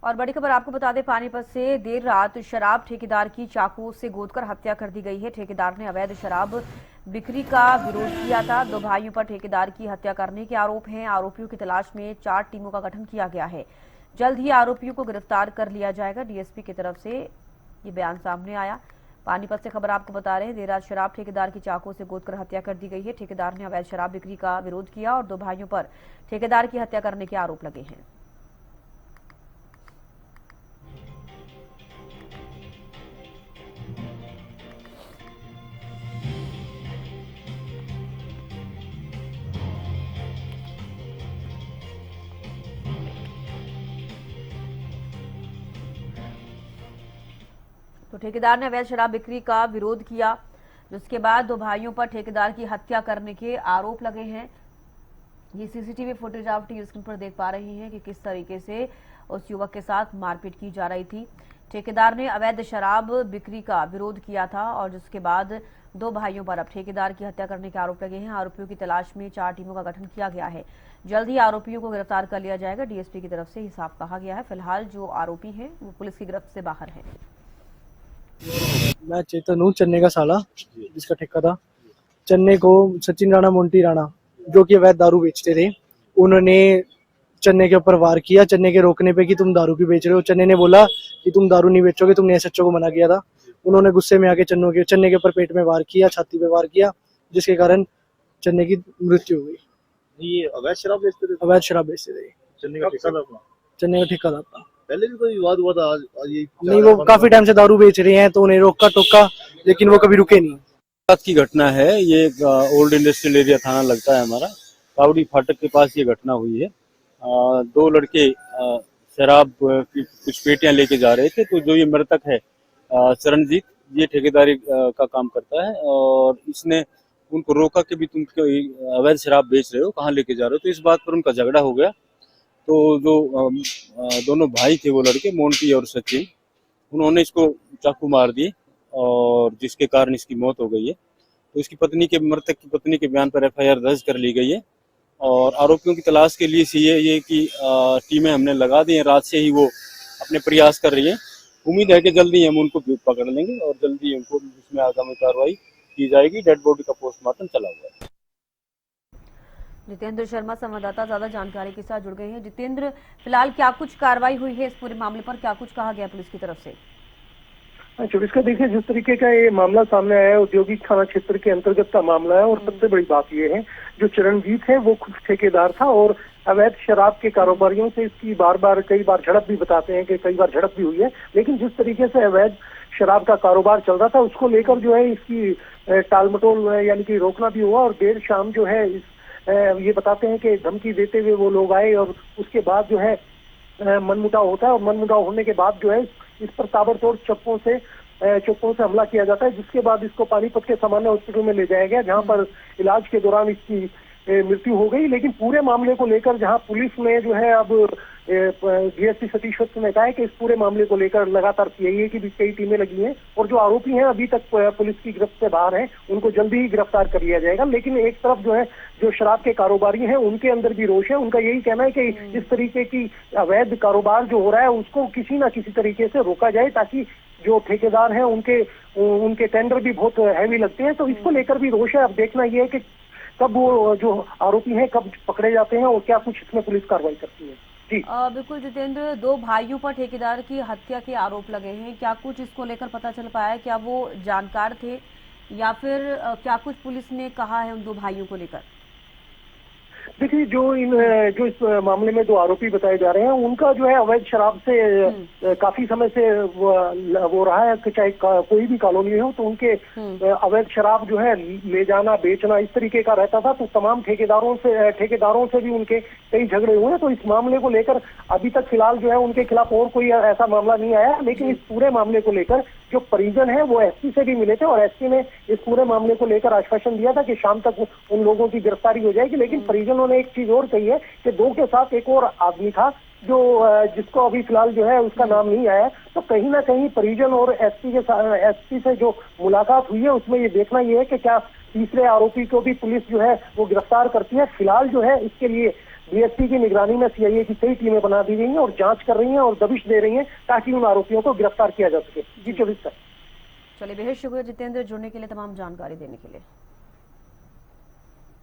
और बड़ी खबर आपको बता दें, पानीपत से देर रात शराब ठेकेदार की चाकू से गोदकर हत्या कर दी गई है। ठेकेदार ने अवैध शराब बिक्री का विरोध किया था। दो भाइयों पर ठेकेदार की हत्या करने के आरोप हैं। आरोपियों की तलाश में 4 टीमों का गठन किया गया है। जल्द ही आरोपियों को गिरफ्तार कर लिया जाएगा। डीएसपी की तरफ से ये बयान सामने आया। पानीपत से खबर आपको बता रहे हैं, देर रात शराब ठेकेदार की चाकू से गोदकर हत्या कर दी गई है। ठेकेदार ने अवैध शराब बिक्री का विरोध किया और दो भाइयों पर ठेकेदार की हत्या करने के आरोप लगे हैं। तो ठेकेदार ने अवैध शराब बिक्री का विरोध किया, जिसके बाद दो भाइयों पर ठेकेदार की हत्या करने के आरोप लगे हैं। ये सीसीटीवी फुटेज आप टीवी स्क्रीन पर देख पा रहे हैं कि किस तरीके से उस युवक के साथ मारपीट की जा रही थी। ठेकेदार ने अवैध शराब बिक्री का विरोध किया था और जिसके बाद दो भाइयों पर अब ठेकेदार की हत्या करने के आरोप लगे हैं। आरोपियों की तलाश में 4 टीमों का गठन किया गया है। जल्द ही आरोपियों को गिरफ्तार कर लिया जाएगा। डीएसपी की तरफ से ही साफ कहा गया है। फिलहाल जो आरोपी हैं वो पुलिस की गिरफ्त से बाहर है। मैं चेतन हूँ, चन्ने का साला जिसका ठेका था। चन्ने को सचिन राणा, मोंटी राणा जो कि अवैध दारू बेचते थे, उन्होंने चन्ने के ऊपर वार किया। चन्ने के रोकने पे कि तुम दारू क्यों बेच रहे हो। चन्ने ने बोला कि तुम दारू नहीं बेचोगे, तुमने एसएचओ को मना किया था। उन्होंने गुस्से में आके चन्ने के ऊपर पेट में वार किया, छाती पे वार किया, जिसके कारण चन्ने की मृत्यु हुई। ये अवैध शराब बेचते थे? अवैध शराब बेचते थे। चन्ने का ठेका था अपना? चन्ने का ठेका था। पहले भी कोई विवाद हुआ था? आज ये नहीं, वो काफी टाइम से दारू बेच रहे हैं तो उन्हें रोका टोका, लेकिन वो कभी रुके नहीं। रात की घटना है ये। ओल्ड इंडस्ट्रियल एरिया थाना लगता है हमारा, कावड़ी फाटक के पास ये घटना हुई है। दो लड़के शराब की कुछ पेटियां लेके जा रहे थे। तो जो ये मृतक है शरणजीत, ये ठेकेदारी का काम करता है और इसने उनको रोका कि भी तुम अवैध शराब बेच रहे हो, कहाँ लेके जा रहे हो। तो इस बात पर उनका झगड़ा हो गया। तो जो दोनों भाई थे वो लड़के, मोंटी और सचिन, उन्होंने इसको चाकू मार दिए और जिसके कारण इसकी मौत हो गई है। तो इसकी मृतक की पत्नी के बयान पर एफआईआर दर्ज कर ली गई है और आरोपियों की तलाश के लिए ये की टीमें हमने लगा दी हैं। रात से ही वो अपने प्रयास कर रही हैं। उम्मीद है कि जल्दी हम उनको पकड़ लेंगे और जल्दी उनको इसमें आगामी कार्रवाई की जाएगी। डेड बॉडी का पोस्टमार्टम चला हुआ है। जितेंद्र शर्मा संवाददाता ज्यादा जानकारी के साथ जुड़ गए हैं। जितेंद्र, फिलहाल क्या कुछ कार्रवाई हुई है इस पूरे मामले पर, क्या कुछ कहा गया पुलिस की तरफ से? पुलिस का देखिए, जिस तरीके का ये मामला सामने आया है, औद्योगिक थाना क्षेत्र के अंतर्गत का मामला है और सबसे बड़ी बात ये है, जो चरणजीत है वो खुद ठेकेदार था और अवैध शराब के कारोबारियों से इसकी कई बार झड़प भी बताते हैं कि कई बार झड़प भी हुई है। लेकिन जिस तरीके से अवैध शराब का कारोबार चल रहा था उसको लेकर जो है इसकी टालमटोल यानी कि रोकना भी हुआ और देर शाम जो है ये बताते हैं कि धमकी देते हुए वो लोग आए और उसके बाद जो है मनमुटाव होता है और मनमुटाव होने के बाद जो है इस पर ताबड़तोड़ चप्पों से हमला किया जाता है, जिसके बाद इसको पानीपत के सामान्य हॉस्पिटल में ले जाया गया, जहां पर इलाज के दौरान इसकी मृत्यु हो गई। लेकिन पूरे मामले को लेकर जहां पुलिस ने जो है अब डीएसपी सतीश वत्स ने कहा है कि इस पूरे मामले को लेकर लगातार सीआईए की भी कई टीमें लगी हैं और जो आरोपी हैं अभी तक पुलिस की गिरफ्त से बाहर हैं, उनको जल्दी ही गिरफ्तार कर लिया जाएगा। लेकिन एक तरफ जो है जो शराब के कारोबारी हैं उनके अंदर भी रोष है। उनका यही कहना है कि इस तरीके की अवैध कारोबार जो हो रहा है उसको किसी ना किसी तरीके से रोका जाए, ताकि जो ठेकेदार हैं उनके टेंडर भी बहुत हैवी लगते हैं। तो इसको लेकर भी रोष है। अब देखना यह है कि कब वो जो आरोपी हैं कब पकड़े जाते हैं और क्या कुछ इसमें पुलिस कार्रवाई करती है। जी बिल्कुल जितेंद्र, दो भाइयों पर ठेकेदार की हत्या के आरोप लगे हैं, क्या कुछ इसको लेकर पता चल पाया है? क्या वो जानकार थे या फिर क्या कुछ पुलिस ने कहा है उन दो भाइयों को लेकर? देखिए, जो इस मामले में दो आरोपी बताए जा रहे हैं उनका जो है अवैध शराब से काफी समय से वो रहा है कि चाहे कोई भी कॉलोनी हो तो उनके अवैध शराब जो है ले जाना बेचना इस तरीके का रहता था। तो तमाम ठेकेदारों से भी उनके कई झगड़े हुए हैं। तो इस मामले को लेकर अभी तक फिलहाल जो है उनके खिलाफ और कोई ऐसा मामला नहीं आया। लेकिन इस पूरे मामले को लेकर जो परिजन है वो एसपी से भी मिले थे और एसपी ने इस पूरे मामले को लेकर आश्वासन दिया था कि शाम तक उन लोगों की गिरफ्तारी हो जाएगी। लेकिन परिजनों ने एक चीज और कही है कि दो के साथ एक और आदमी था जो जिसको अभी फिलहाल जो है उसका नाम नहीं आया। तो कहीं ना कहीं परिजन और एसपी से जो मुलाकात हुई है उसमें ये देखना ये है कि क्या तीसरे आरोपी को भी पुलिस जो है वो गिरफ्तार करती है। फिलहाल जो है इसके लिए डीएसपी की निगरानी में सीआईए की कई टीमें बना दी गई हैं और जांच कर रही हैं और दबिश दे रही हैं ताकि उन आरोपियों को गिरफ्तार किया जा सके। जी 24 तक। चलिए, बेहद शुक्रिया जितेंद्र जुड़ने के लिए, तमाम जानकारी देने के लिए।